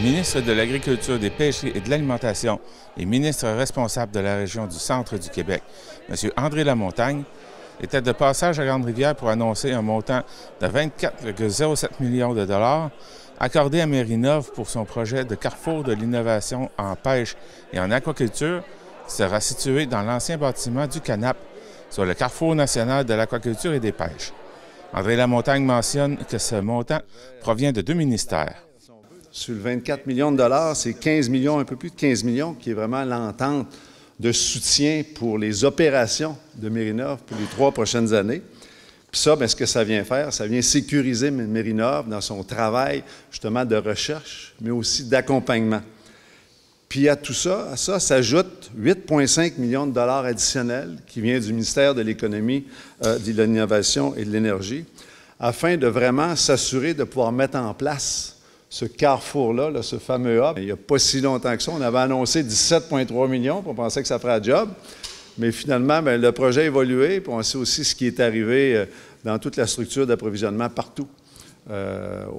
ministre de l'Agriculture, des Pêcheries et de l'Alimentation et ministre responsable de la région du Centre du Québec, M. André Lamontagne, était de passage à Grande-Rivière pour annoncer un montant de 24,07 millions de dollars accordé à Mérinov pour son projet de carrefour de l'innovation en pêche et en aquaculture qui sera situé dans l'ancien bâtiment du CANAP, sur le Carrefour national de l'aquaculture et des pêches. André Lamontagne mentionne que ce montant provient de deux ministères. Sur le 24 millions de dollars, c'est 15 millions, un peu plus de 15 millions, qui est vraiment l'entente de soutien pour les opérations de Mérinov pour les 3 prochaines années. Puis ça, bien, ce que ça vient faire, ça vient sécuriser Mérinov dans son travail justement de recherche, mais aussi d'accompagnement. Puis à tout ça, à ça s'ajoute 8,5 millions de dollars additionnels qui vient du ministère de l'Économie, de l'Innovation et de l'Énergie, afin de vraiment s'assurer de pouvoir mettre en place ce carrefour-là, là, ce fameux hub. Il n'y a pas si longtemps que ça, on avait annoncé 17,3 millions, puis on pensait que ça ferait un job. Mais finalement, bien, le projet a évolué, puis on sait aussi ce qui est arrivé dans toute la structure d'approvisionnement partout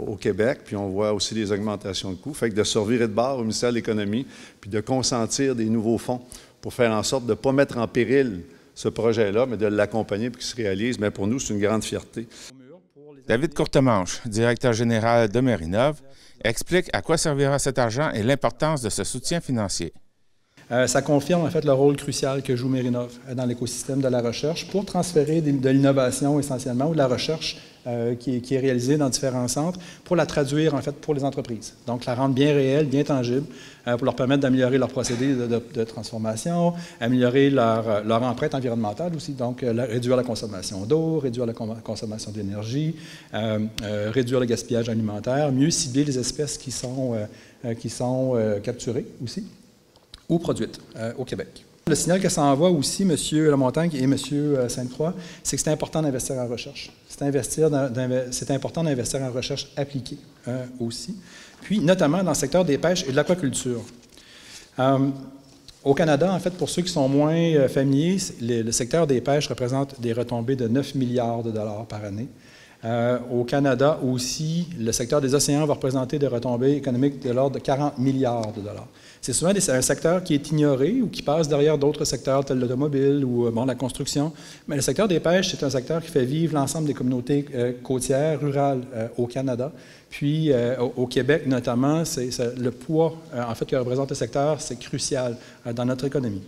au Québec. Puis on voit aussi des augmentations de coûts. Fait que de se revirer de bord au ministère de l'Économie, puis de consentir des nouveaux fonds pour faire en sorte de ne pas mettre en péril ce projet-là, mais de l'accompagner pour qu'il se réalise. Mais pour nous, c'est une grande fierté. David Courtemanche, directeur général de Mérinov, explique à quoi servira cet argent et l'importance de ce soutien financier. Ça confirme en fait le rôle crucial que joue Mérinov dans l'écosystème de la recherche pour transférer de l'innovation essentiellement ou de la recherche qui est réalisée dans différents centres pour la traduire en fait pour les entreprises. Donc la rendre bien réelle, bien tangible pour leur permettre d'améliorer leurs procédés de transformation, améliorer leur empreinte environnementale aussi, donc réduire la consommation d'eau, réduire la consommation d'énergie, réduire le gaspillage alimentaire, mieux cibler les espèces qui sont capturées aussi ou produites au Québec. Le signal que ça envoie aussi, M. Lamontagne et M. Sainte-Croix, c'est que c'est important d'investir en recherche. C'est important d'investir en recherche appliquée aussi, puis notamment dans le secteur des pêches et de l'aquaculture. Au Canada, en fait, pour ceux qui sont moins familiers, le secteur des pêches représente des retombées de 9 milliards de dollars par année. Au Canada aussi, le secteur des océans va représenter des retombées économiques de l'ordre de 40 milliards de dollars. C'est souvent un secteur qui est ignoré ou qui passe derrière d'autres secteurs tels l'automobile ou la construction. Mais le secteur des pêches, c'est un secteur qui fait vivre l'ensemble des communautés côtières, rurales au Canada. Puis au Québec notamment, le poids en fait que représente le secteur, c'est crucial dans notre économie.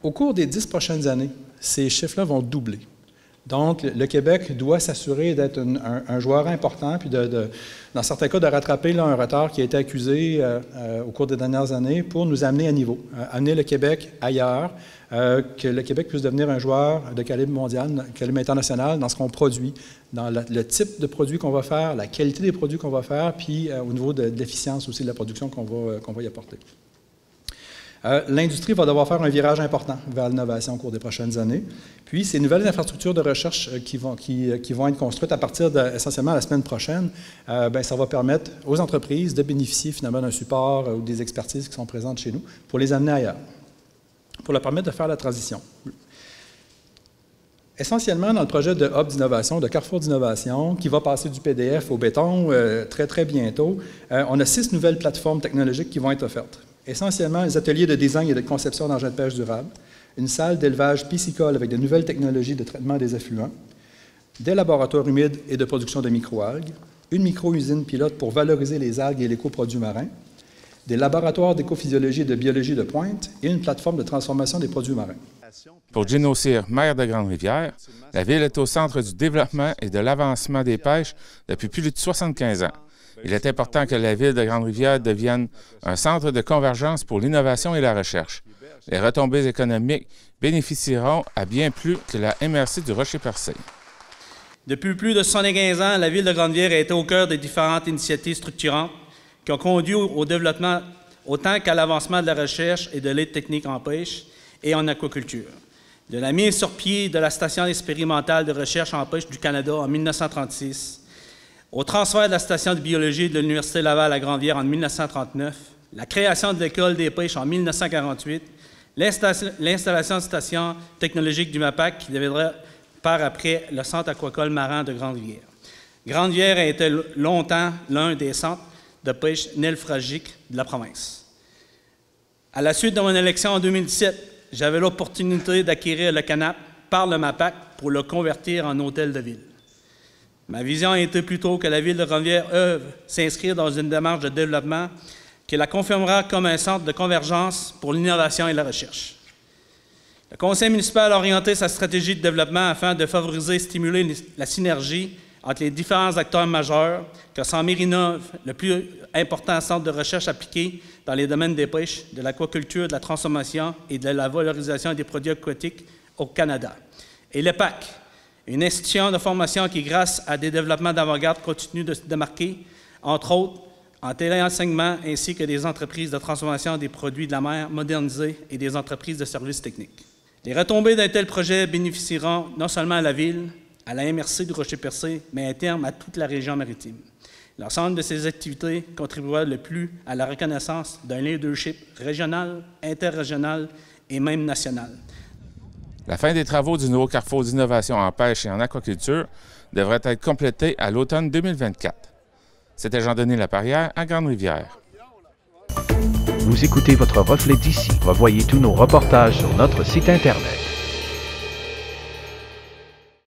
Au cours des 10 prochaines années, ces chiffres-là vont doubler. Donc, le Québec doit s'assurer d'être un joueur important, puis dans certains cas, de rattraper là, un retard qui a été accusé au cours des dernières années pour nous amener à niveau, amener le Québec ailleurs, que le Québec puisse devenir un joueur de calibre mondial, de calibre international dans ce qu'on produit, dans le type de produit qu'on va faire, la qualité des produits qu'on va faire, puis au niveau de l'efficience aussi de la production qu'on va y apporter. L'industrie va devoir faire un virage important vers l'innovation au cours des prochaines années. Puis, ces nouvelles infrastructures de recherche qui vont être construites à partir essentiellement la semaine prochaine, ça va permettre aux entreprises de bénéficier finalement d'un support ou des expertises qui sont présentes chez nous pour les amener ailleurs, pour leur permettre de faire la transition. Essentiellement, dans le projet de hub d'innovation, de carrefour d'innovation, qui va passer du PDF au béton très, très bientôt, on a 6 nouvelles plateformes technologiques qui vont être offertes. Essentiellement, les ateliers de design et de conception d'engins de pêche durable, une salle d'élevage piscicole avec de nouvelles technologies de traitement des effluents, des laboratoires humides et de production de microalgues, une micro-usine pilote pour valoriser les algues et les coproduits marins, des laboratoires d'écophysiologie et de biologie de pointe et une plateforme de transformation des produits marins. Pour Gino Cyr, maire de Grande-Rivière, la ville est au centre du développement et de l'avancement des pêches depuis plus de 75 ans. Il est important que la ville de Grande-Rivière devienne un centre de convergence pour l'innovation et la recherche. Les retombées économiques bénéficieront à bien plus que la MRC du Rocher-Percé. Depuis plus de 75 ans, la ville de Grande-Rivière a été au cœur des différentes initiatives structurantes qui ont conduit au développement autant qu'à l'avancement de la recherche et de l'aide technique en pêche et en aquaculture. De la mise sur pied de la station expérimentale de recherche en pêche du Canada en 1936, au transfert de la station de biologie de l'Université Laval à Grande-Rivière en 1939, la création de l'École des pêches en 1948, l'installation de station technologique du MAPAC qui deviendra par après le Centre aquacole marin de Grande-Rivière. Grande-Rivière a été longtemps l'un des centres de pêche néphragique de la province. À la suite de mon élection en 2017, j'avais l'opportunité d'acquérir le canap par le MAPAC pour le convertir en hôtel de ville. Ma vision était plutôt que la Ville de Grande-Rivière œuvre s'inscrire dans une démarche de développement qui la confirmera comme un centre de convergence pour l'innovation et la recherche. Le Conseil municipal a orienté sa stratégie de développement afin de favoriser et stimuler la synergie entre les différents acteurs majeurs, que sont Mérinov, le plus important centre de recherche appliqué dans les domaines des pêches, de l'aquaculture, de la transformation et de la valorisation des produits aquatiques au Canada, et l'EPAC, une institution de formation qui, grâce à des développements d'avant-garde, continue de se démarquer, entre autres en téléenseignement, ainsi que des entreprises de transformation des produits de la mer modernisés et des entreprises de services techniques. Les retombées d'un tel projet bénéficieront non seulement à la Ville, à la MRC du Rocher-Percé, mais à terme à toute la région maritime. L'ensemble de ces activités contribuera le plus à la reconnaissance d'un leadership régional, interrégional et même national. La fin des travaux du nouveau carrefour d'innovation en pêche et en aquaculture devrait être complétée à l'automne 2024. C'était Jean-Denis Laparrière à Grande-Rivière. Vous écoutez votre reflet d'ici. Revoyez tous nos reportages sur notre site Internet.